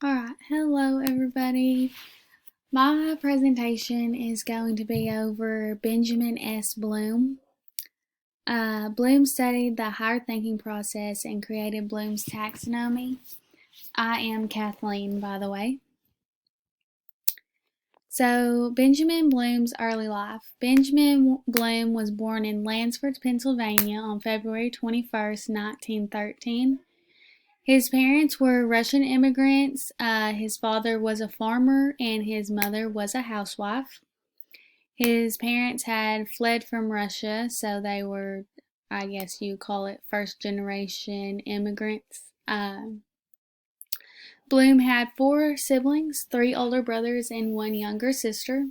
Alright, hello everybody. My presentation is going to be over Benjamin S. Bloom. Bloom studied the higher thinking process and created Bloom's taxonomy. I am Kathleen, by the way. So, Benjamin Bloom's early life. Benjamin Bloom was born in Lansford, Pennsylvania on February 21st, 1913. His parents were Russian immigrants. His father was a farmer and his mother was a housewife. His parents had fled from Russia, so they were, I guess you call it, first generation immigrants. Bloom had 4 siblings, 3 older brothers and 1 younger sister.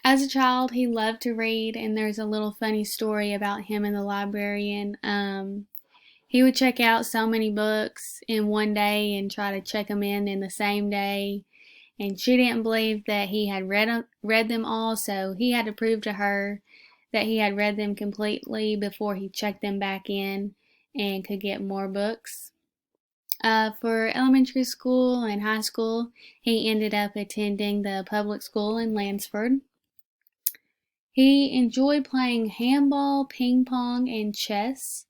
As a child, he loved to read, and there's a little funny story about him and the librarian. He would check out so many books in one day and try to check them in the same day. And she didn't believe that he had read them all, so he had to prove to her that he had read them completely before he checked them back in and could get more books. For elementary school and high school, he ended up attending the public school in Lansford. He enjoyed playing handball, ping pong, and chess.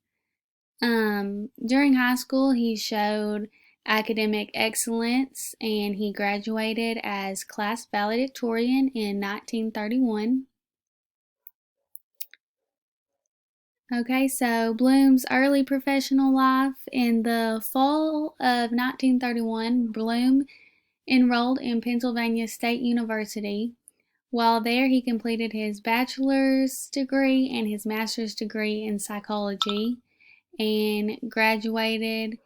During high school, he showed academic excellence and he graduated as class valedictorian in 1931. Okay, so Bloom's early professional life. In the fall of 1931, Bloom enrolled in Pennsylvania State University. While there, he completed his bachelor's degree and his master's degree in psychology and graduated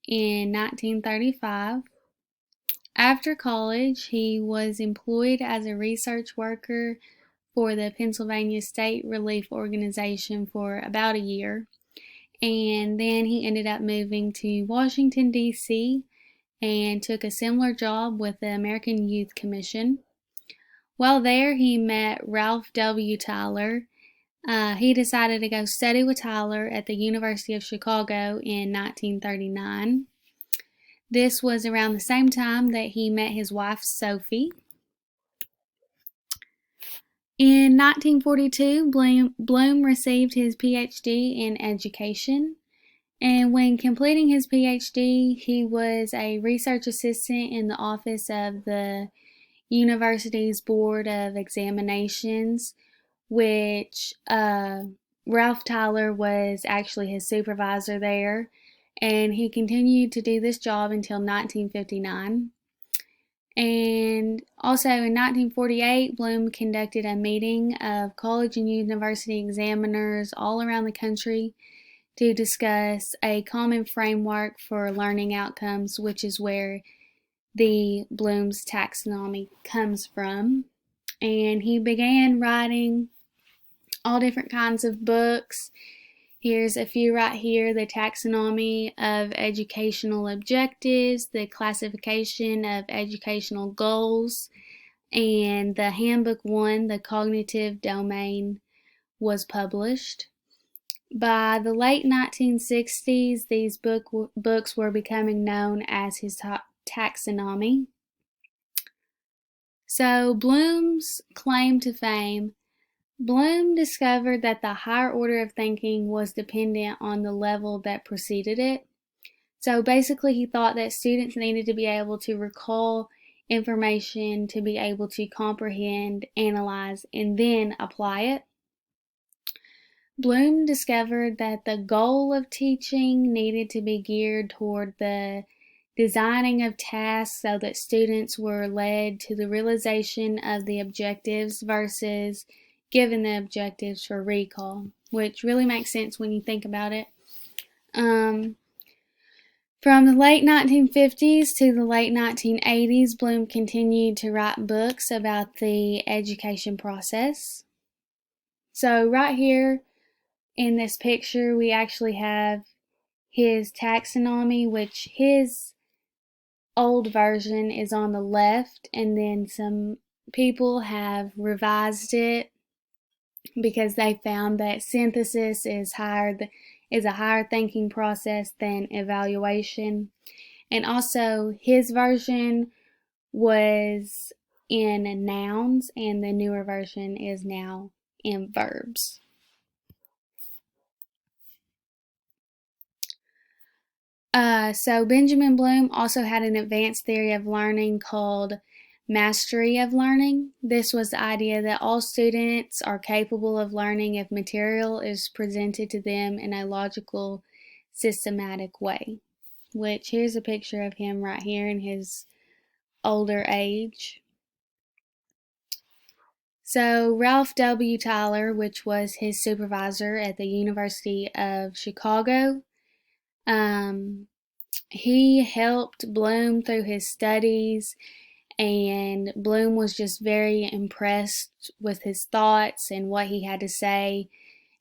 in 1935. After college, he was employed as a research worker for the Pennsylvania State Relief Organization for about a year. And then he ended up moving to Washington, D.C. and took a similar job with the American Youth Commission. While there, he met Ralph W. Tyler. He decided to go study with Tyler at the University of Chicago in 1939. This was around the same time that he met his wife, Sophie. In 1942, Bloom received his PhD in education. And when completing his PhD, he was a research assistant in the office of the university's Board of Examinations, which Ralph Tyler was actually his supervisor there, and he continued to do this job until 1959. And also in 1948, Bloom conducted a meeting of college and university examiners all around the country to discuss a common framework for learning outcomes, which is where the Bloom's taxonomy comes from. And he began writing all different kinds of books. Here's a few right here: the taxonomy of educational objectives, the classification of educational goals, and the handbook 1, the cognitive domain, was published. By the late 1960s, these books were becoming known as his taxonomy. So Bloom's claim to fame. Bloom discovered that the higher order of thinking was dependent on the level that preceded it. So basically, he thought that students needed to be able to recall information to be able to comprehend, analyze, and then apply it. Bloom discovered that the goal of teaching needed to be geared toward the designing of tasks so that students were led to the realization of the objectives versus given the objectives for recall, which really makes sense when you think about it. From the late 1950s to the late 1980s, Bloom continued to write books about the education process. So right here in this picture, we actually have his taxonomy, which his old version is on the left, and then some people have revised it because they found that synthesis is a higher thinking process than evaluation. And also his version was in nouns, and the newer version is now in verbs. So Benjamin Bloom also had an advanced theory of learning called mastery of learning. This was the idea that all students are capable of learning if material is presented to them in a logical, systematic way. Which here's a picture of him right here in his older age. So Ralph W. Tyler, which was his supervisor at the University of Chicago, he helped Bloom through his studies, and Bloom was just very impressed with his thoughts and what he had to say,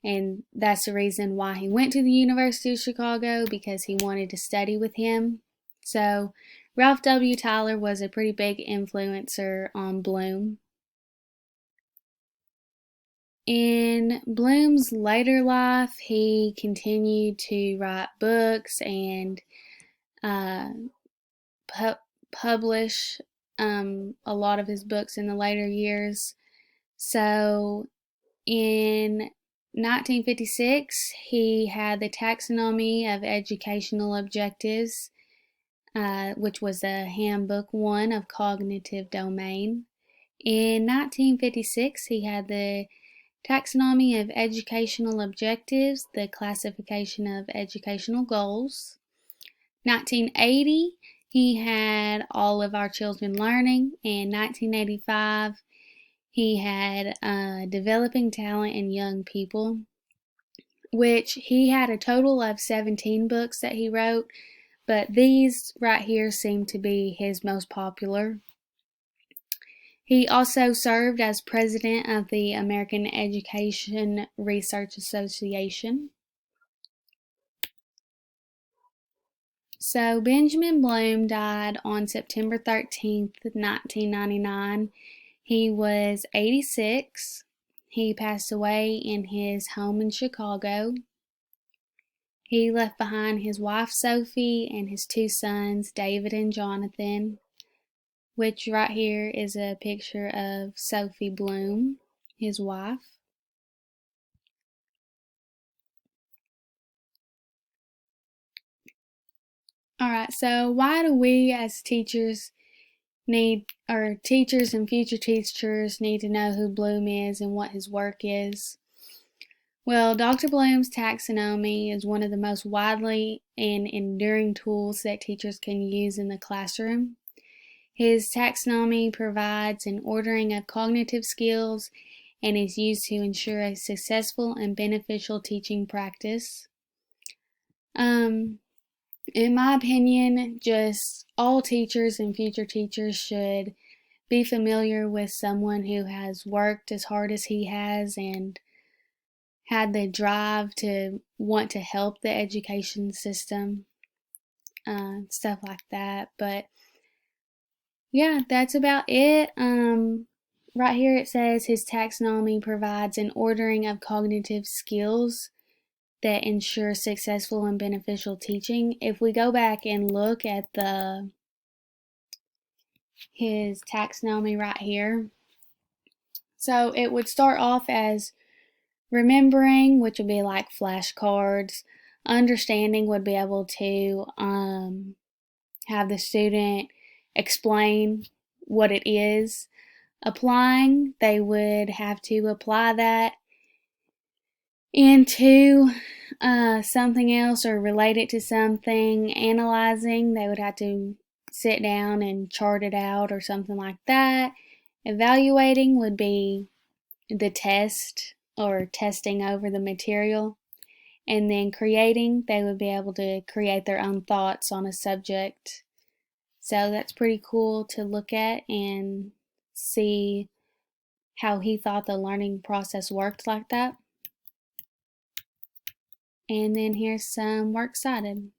and that's the reason why he went to the University of Chicago, because he wanted to study with him. So Ralph W. Tyler was a pretty big influencer on Bloom. In Bloom's later life, he continued to write books and publish a lot of his books in the later years. So in 1956, he had the Taxonomy of Educational Objectives, which was a Handbook 1 of Cognitive Domain. In 1956, he had the Taxonomy of Educational Objectives, the Classification of Educational Goals. 1980, he had All of Our Children Learning. In 1985, he had Developing Talent in Young People, which he had a total of 17 books that he wrote, but these right here seem to be his most popular. He also served as president of the American Education Research Association. So Benjamin Bloom died on September 13th, 1999. He was 86. He passed away in his home in Chicago. He left behind his wife Sophie and his two sons, David and Jonathan, which right here is a picture of Sophie Bloom, his wife. Alright, so why do we as teachers teachers and future teachers need to know who Bloom is and what his work is? Well, Dr. Bloom's taxonomy is one of the most widely and enduring tools that teachers can use in the classroom. His taxonomy provides an ordering of cognitive skills and is used to ensure a successful and beneficial teaching practice. In my opinion, just all teachers and future teachers should be familiar with someone who has worked as hard as he has and had the drive to want to help the education system, stuff like that. But yeah, that's about it. Right here it says his taxonomy provides an ordering of cognitive skills that ensure successful and beneficial teaching. If we go back and look at his taxonomy right here, so it would start off as remembering, which would be like flashcards. Understanding would be able to have the student explain what it is. Applying, they would have to apply that into something else or relate it to something. Analyzing, they would have to sit down and chart it out or something like that. Evaluating would be the test or testing over the material. And then creating, they would be able to create their own thoughts on a subject. So that's pretty cool to look at and see how he thought the learning process worked like that. And then here's some works cited.